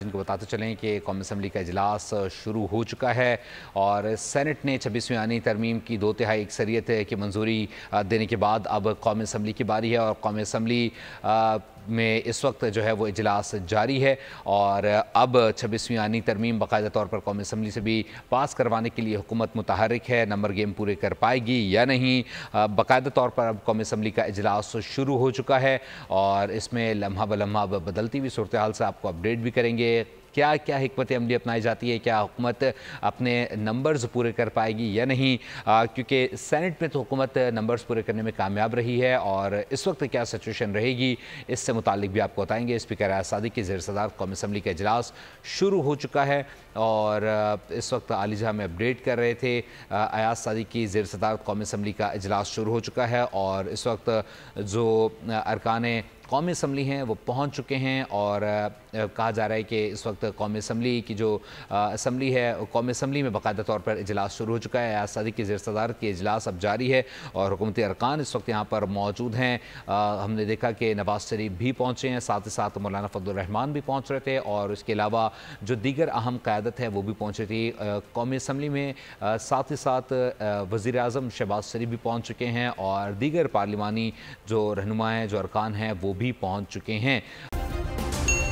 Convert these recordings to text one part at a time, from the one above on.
इनको बताते चलें कि कौमी असम्बली का इजलास शुरू हो चुका है और सेनेट ने 26वीं आईनी तरमीम की 2/3 अक्सरियत की मंजूरी देने के बाद अब कौमी असम्बली की बारी है और कौमी असम्बली में इस वक्त जो है वो इजलास जारी है और अब 26वीं आईनी तरमीम बाकायदा तौर पर कौमी असम्बली से भी पास करवाने के लिए हुकूमत मुतहरिक है। नंबर गेम पूरे कर पाएगी या नहीं, बाकायदा तौर पर अब कौमी असम्बली का इजलास शुरू हो चुका है और इसमें लम्हा ब लम्हा अब बदलती हुई सूरत हाल से आपको अपडेट भी करेंगे। क्या क्या हिकमत अमली अपनाई जाती है, क्या हुकूमत अपने नंबर्स पूरे कर पाएगी या नहीं, क्योंकि सेनेट में तो हुकूमत नंबर्स पूरे करने में कामयाब रही है और इस वक्त क्या सिचुएशन रहेगी इससे मुतालिक भी आपको बताएंगे। स्पीकर अयाज सादिक की ज़ेर सदारत कौमी असम्बली का इजलास शुरू हो चुका है और इस वक्त आलिजा में अपडेट कर रहे थे। अयाज सादिक की ज़ेर सदारत कौमी असम्बली का इजलास शुरू हो चुका है और इस वक्त जो अरकान कौमी असम्बली हैं वो पहुंच चुके हैं और कहा जा रहा है कि इस वक्त कौमी असम्बली की जो असम्बली है कौमी असम्बली में बाकायदा तौर पर इजलास शुरू हो चुका है। अयाज सादिक की ज़ेर सदारत की इजलास अब जारी है और हुकूमती अरकान इस वक्त यहाँ पर मौजूद हैं। हमने देखा कि नवाज शरीफ भी पहुँचे हैं, साथ ही साथ मौलाना फजलुर रहमान भी पहुँच रहे थे और इसके अलावा जो दीगर अहम क़यादत है वो भी पहुँची थी कौमी असम्बली में। साथ ही साथ वज़ीर आज़म शहबाज शरीफ भी पहुँच चुके हैं और दीगर पार्लिमानी जो रहनुमा हैं, जो अरकान हैं वो भी पहुंच चुके हैं।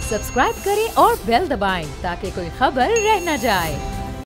सब्सक्राइब करें और बेल दबाएं ताकि कोई खबर रह न जाए।